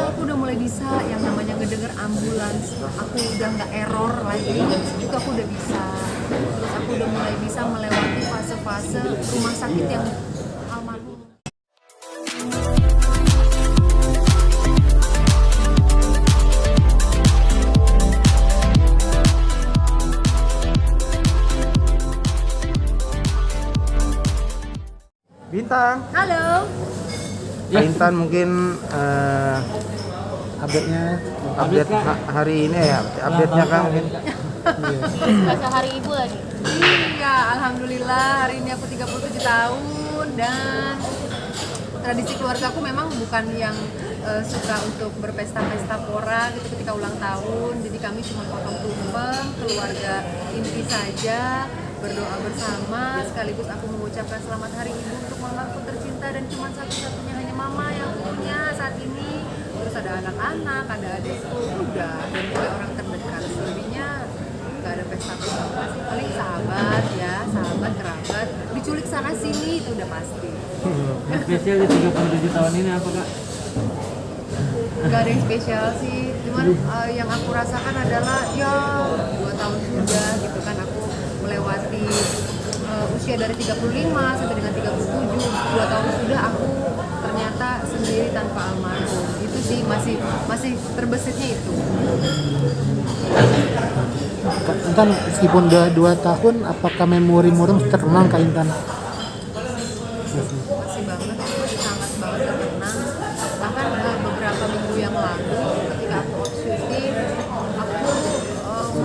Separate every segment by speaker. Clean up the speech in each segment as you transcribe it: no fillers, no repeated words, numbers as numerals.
Speaker 1: aku udah mulai bisa yang namanya ngedenger ambulans, aku udah nggak error lagi, itu aku udah bisa. Terus aku udah mulai bisa melewati fase-fase rumah sakit yang almarhum.
Speaker 2: Bintang,
Speaker 1: Halo.
Speaker 2: Kak Intan mungkin update hari ini ya, update-nya kan mungkin.
Speaker 3: Berasa hari ibu lagi.
Speaker 1: Iya, alhamdulillah hari ini aku 37 tahun dan tradisi keluarga aku memang bukan yang suka untuk berpesta-pesta pora gitu ketika ulang tahun. Jadi kami cuma potong tumpeng, keluarga inti saja, berdoa bersama, sekaligus aku mengucapkan selamat hari ibu untuk mamaku tercinta dan cuma satu-satunya hanya mama yang punya saat ini. Terus ada anak-anak, ada adikku, udah, dan juga orang terdekat. Selebihnya nggak ada pesta-pesta sih, paling sahabat ya, sahabat, kerabat, diculik sana sini itu udah pasti.
Speaker 4: Yang spesial di 37 tahun ini apa, Kak?
Speaker 1: Gak ada yang spesial sih, cuman yang aku rasakan adalah ya 2 tahun sudah gitu kan aku melewati usia dari 35 sampai dengan 37, 2 tahun sudah aku ternyata sendiri tanpa almarhum. Itu sih masih terbesitnya itu.
Speaker 5: Kak Intan, meskipun udah 2 tahun, apakah memori-memori terulang Kak Intan?
Speaker 1: Masih banget, masih sangat banget terkenang. Bahkan beberapa minggu yang lalu ketika aku off syuting, aku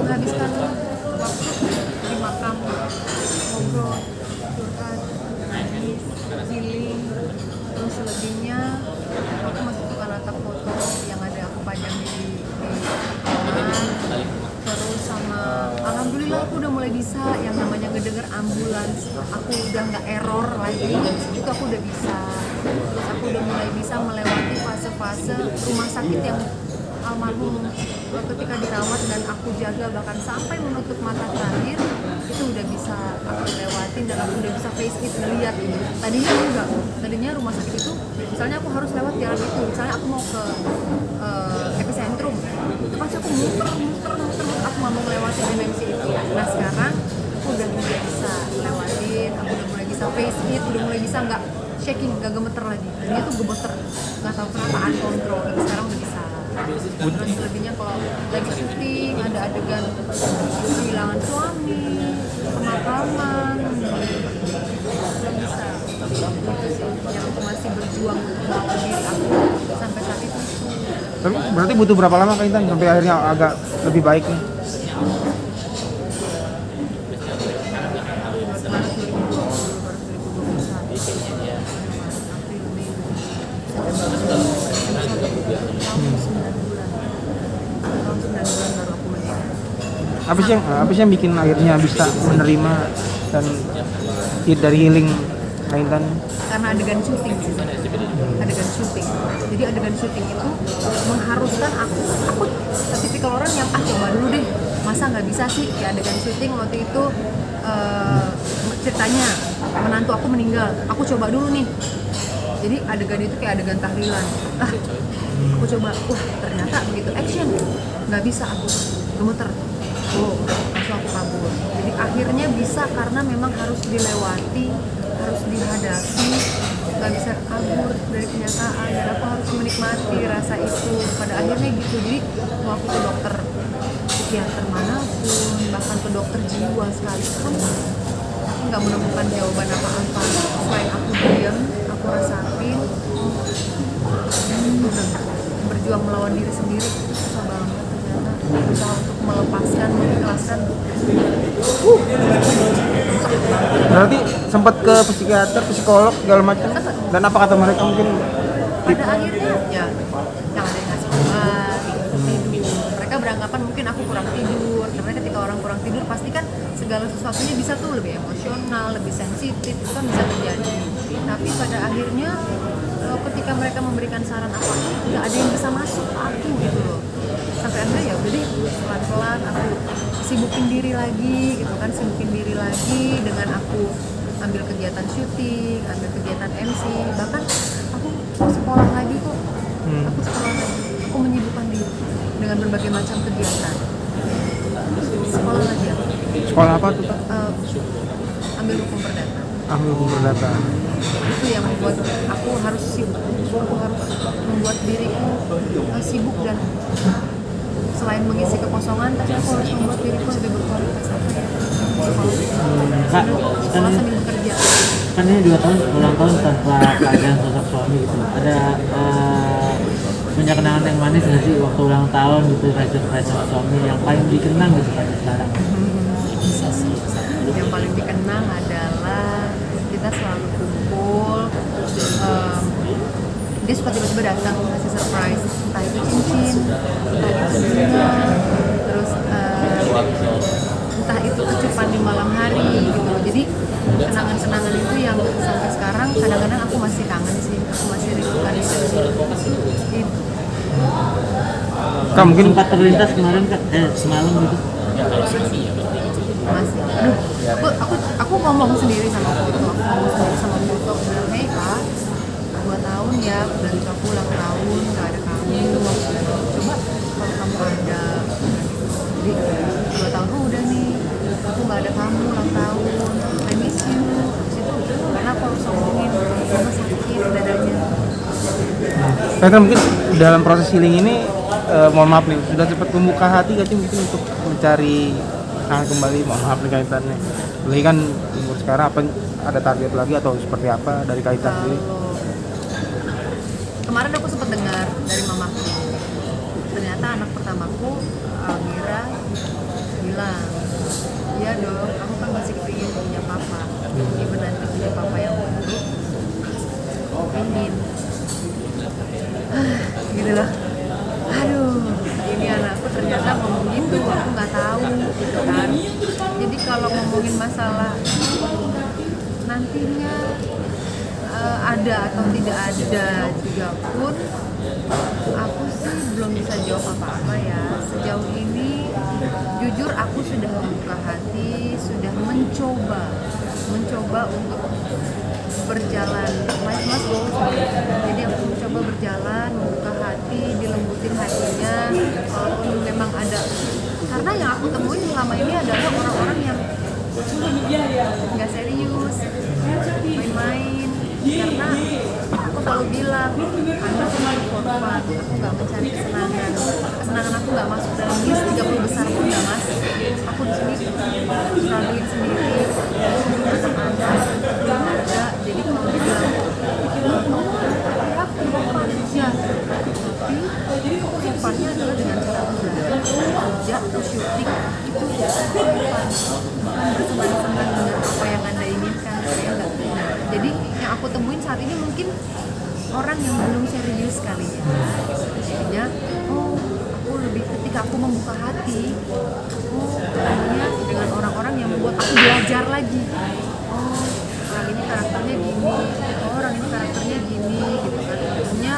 Speaker 1: menghabiskan waktu di makam, ngobrol, curhat, nangis, healing. Terus selebihnya aku masih suka natap foto yang ada aku pajang di kamar. Terus sama alhamdulillah aku udah mulai bisa yang namanya ngedenger ambulans, aku udah nggak error lagi, itu aku udah bisa. Terus aku udah mulai bisa melewati fase-fase rumah sakit yang almarhum ketika dirawat dan aku jaga bahkan sampai menutup mata terakhir, itu udah bisa aku lewatin dan aku udah bisa face it, ngeliat. Tadinya enggak, tadinya rumah sakit itu misalnya aku harus lewat jalan itu, misalnya aku mau ke epicentrum, itu pasti aku muter, aku nggak mau ngelewatin dimensi itu. Nah sekarang aku udah mulai bisa lewatin, aku udah mulai bisa face it, udah mulai bisa nggak shaking, nggak gemeter lagi. Dia tuh gemeter, nggak tahu kenapa uncontrol, dan sekarang udah bisa. Terus lebihnya kalau lagi syuting ada adegan kehilangan suami, pemakaman, belum bisa. Itu sih yang aku masih berjuang untuk melawan diri aku sampai saat itu.
Speaker 2: Tapi berarti butuh berapa lama Kak Intan sampai akhirnya agak lebih baik nih?
Speaker 1: Maret 2020, Maret 2021, April, Mei, tahun 9 bulan. Tahun 9 bulan baru aku menikah.
Speaker 2: Apa sih yang bikin akhirnya bisa menerima dan dari healing Kak Intan?
Speaker 1: Karena adegan syuting sih, adegan syuting. Jadi adegan syuting itu mengharuskan aku tipikal orang yang coba dulu deh, masa nggak bisa sih ya adegan syuting waktu itu ceritanya menantu aku meninggal, aku coba dulu nih. Jadi adegan itu kayak adegan tahlilan. Aku coba, ternyata begitu action nggak bisa, aku gemeter. Langsung aku kabur. Jadi akhirnya bisa karena memang harus dilewati, harus dihadapi, nggak bisa kabur dari kenyataan dan aku harus menikmati rasa itu. Pada akhirnya gitu, jadi mau aku ke dokter psikiater manapun, bahkan ke dokter jiwa sekalipun, aku nggak menemukan jawaban apa-apa. Selain aku diam, aku rasain, berjuang melawan diri sendiri susah banget ternyata. Berusaha untuk melepaskan, mengikhlaskan.
Speaker 2: Berarti sempat ke psikiater, psikolog segala macam. Dan apa kata mereka mungkin?
Speaker 1: Pada akhirnya ya yang ada yang ngasih obat untuk tidur. Mereka beranggapan mungkin aku kurang tidur, karena ketika orang kurang tidur pasti kan segala sesuatunya bisa tuh lebih emosional, lebih sensitif, itu kan bisa terjadi. Tapi pada akhirnya ketika mereka memberikan saran apa, nggak ada yang bisa masuk ke aku gitu loh. Sampai akhirnya ya udah deh, pelan-pelan aku sibukin diri lagi gitu kan, sibukin diri lagi dengan aku ambil kegiatan syuting, ambil kegiatan MC, bahkan aku sekolah lagi kok. Aku sekolah lagi. berbagai macam kegiatan. Sekolah lagi aku.
Speaker 2: Sekolah apa tuh Kak?
Speaker 1: Ambil hukum perdata.
Speaker 2: Ambil hukum perdata.
Speaker 1: Itu yang membuat aku harus sibuk. Aku harus membuat diriku sibuk dan selain mengisi kekosongan, tapi aku harus membuat diriku lebih berkualitas apa ya.
Speaker 4: Kak,
Speaker 1: Sekolah sambil bekerja.
Speaker 4: kan ini 2 tahun ulang tahun tanpa kehadiran sosok suami gitu. Ada punya kenangan yang manis nggak sih waktu ulang tahun gitu, surprise sama suami yang paling dikenang gitu sampai sekarang?
Speaker 1: Yang paling dikenang adalah kita selalu kumpul. Dia suka tiba-tiba datang ngasih surprise, entah itu cincin, entah itu bunga, terus entah itu kecupan di malam hari gitu. Jadi kenangan-kenangan itu yang sampai sekarang kadang-kadang aku masih kangen sih, aku masih rindukan itu.
Speaker 2: Kak mungkin
Speaker 4: Sempat terlintas kemarin Kak, semalam gitu.
Speaker 1: Masih. Aduh, aku ngomong sendiri sama foto, aku bilang, hey Kak, 2 tahun ya, udah gitu aku ulang tahun, gak ada kamu. Coba kalau kamu ada, jadi 2 tahun udah nih, aku gak ada kamu ulang tahun, I miss you. Habis itu karena aku harus ngomongin, mama sakit dadanya.
Speaker 2: Kan mungkin dalam proses healing ini mohon maaf nih, sudah cepat membuka hati gak sih mungkin untuk mencari kembali, mohon maaf nih kaitannya. Lagi kan umur sekarang apa ada target lagi atau seperti apa dari kaitan sendiri?
Speaker 1: Kemarin aku sempat dengar dari mamaku, ternyata anak pertamaku Almira bilang, iya dong, aku kan masih kepingin punya papa, even nanti punya papa yang baru, ingin, gitu loh. Aduh, ini anakku ternyata ngomong gitu, aku nggak tahu, gitu kan. Jadi kalau ngomongin masalah nantinya ada atau tidak ada juga pun, aku sih belum bisa jawab apa-apa ya. Sejauh ini jujur aku sudah membuka hati, sudah mencoba untuk berjalan mas jadi aku mencoba berjalan, membuka hati, dilembutin hatinya. Walaupun memang ada, karena yang aku temuin selama ini adalah orang-orang yang nggak serius, main-main. Karena aku selalu bilang, Anda cuma for fun, aku nggak mencari kesenangan. Kesenangan aku nggak masuk dalam list 30 besar pun nggak masuk. Aku di sini struggling sendiri, bersama Anda belum ada. Jadi kalau dibilang aku fun ya, tapi funnya adalah dengan cara aku belajar, kerja atau syuting itu fun, bersenang-senang dengan apa yang Anda inginkan. Saya nggak. Jadi yang aku temuin saat ini mungkin orang yang belum serius kali ya. Jadinya, aku lebih ketika aku membuka hati, ketemunya dengan orang-orang yang membuat aku belajar lagi. Orang ini karakternya gini, orang ini karakternya gini, gitu kan. Akhirnya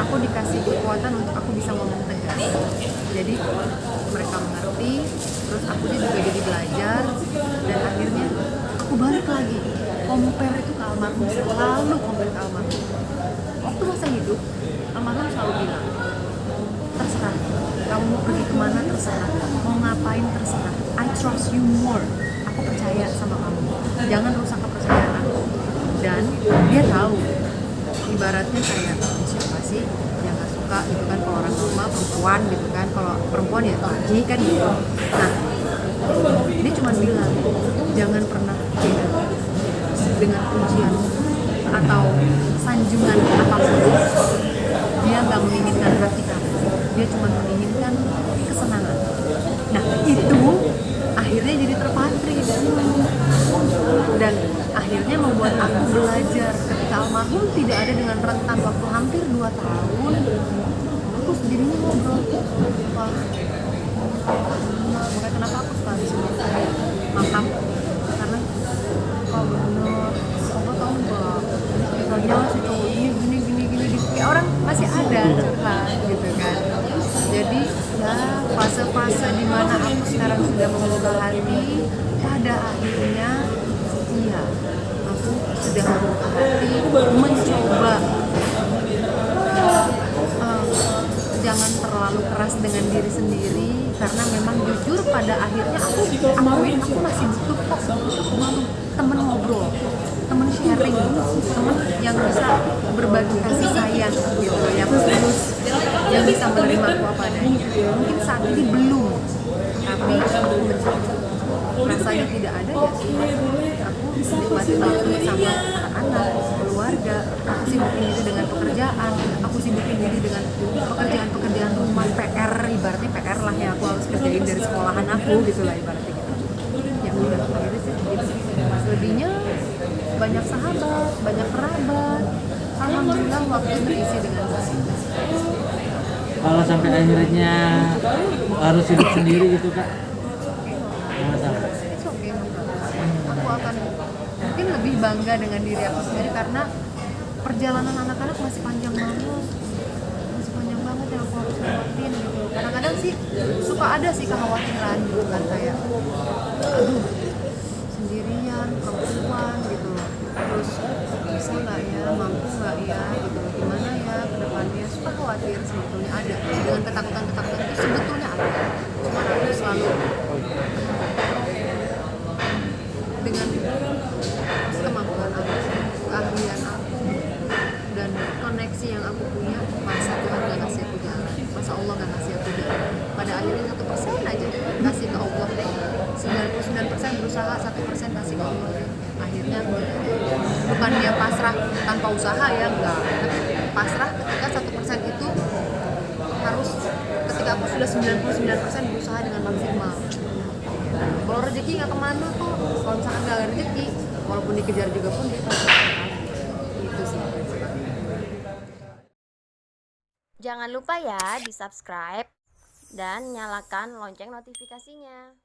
Speaker 1: aku dikasih kekuatan untuk aku bisa ngomong tegas. Jadi mereka mengerti, terus aku juga jadi belajar, dan akhirnya aku balik lagi compare itu ke almarhum, selalu compare ke almarhum. Waktu masa hidup almarhum selalu bilang, terserah kamu mau pergi kemana, terserah mau ngapain, terserah, I trust you more, aku percaya sama kamu, jangan rusak kepercayaan aku. Dan dia tahu, ibaratnya kayak siapa sih yang gak suka gitu kan, kalau orang normal perempuan gitu kan, kalau perempuan ya laki kan gitu. Nah, dia cuma bilang, jangan pernah beda dengan pujian atau sanjungan apapun. Dia nggak menginginkan hati kamu, dia cuma menginginkan kesenangan. Nah itu akhirnya jadi terpatri dan akhirnya membuat aku belajar. Ketika almarhum tidak ada dengan rentan waktu hampir 2 tahun, aku sendirinya ngobrol, makanya kenapa aku suka disuruh makam, karena bener Allah tahu nggak, misalnya si cowok ini gini kayak orang masih ada curhat gitu kan. Jadi ya fase-fase dimana aku sekarang sudah membuka hati, pada akhirnya iya aku sudah membuka hati, mencoba sendiri karena memang jujur pada akhirnya aku masih butuh kok temen ngobrol, temen sharing, temen yang bisa berbagi kasih sayang gitu, yang tulus, yang bisa menerima aku apa adanya. Mungkin saat ini belum, tapi rasanya tidak ada ya sih. Aku nikmati waktu sama anak-anak, keluarga. Aku sibukin diri dengan pekerjaan, aku sibukin diri dengan pekerjaan rumah, PR, ibaratnya PR lah yang aku harus kerjain dari sekolahan aku gitu lah ibaratnya gitu. Ya udah gitu sih. Selebihnya banyak sahabat, banyak kerabat. Alhamdulillah waktu terisi dengan baik.
Speaker 4: Kalau sampai akhirnya harus hidup sendiri gitu kak, nggak masalah.
Speaker 1: It's okay, no problem. Aku akan mungkin lebih bangga dengan diri aku sendiri karena perjalanan anak-anak masih panjang banget yang aku harus lewatin gitu. Kadang-kadang sih suka ada sih kekhawatiran gitu kan, kayak aduh sendirian perempuan gitu loh, terus bisa nggak ya, mampu nggak ya gitu, gimana ya ke depannya. Suka khawatir, sebetulnya ada dengan ketakutan itu sebetulnya ada, cuma aku selalu dengan kemampuan aku, keahlian aku, dan koneksi yang aku punya, masa Tuhan gak kasih aku jalan, masa Allah gak kasih aku jalan. Pada akhirnya 1% aja kasih ke Allah, 99% berusaha, 1% kasih ke Allah. Akhirnya bukan dia pasrah tanpa usaha ya, enggak, tapi pasrah ketika 1% itu harus, ketika aku sudah 99% berusaha dengan maksimal. Kalau rezeki nggak kemana kok, kalau misalkan nggak ada rezeki, walaupun dikejar juga pun dia pasti akan kabur. Itu sih.
Speaker 3: Jangan lupa ya di subscribe dan nyalakan lonceng notifikasinya.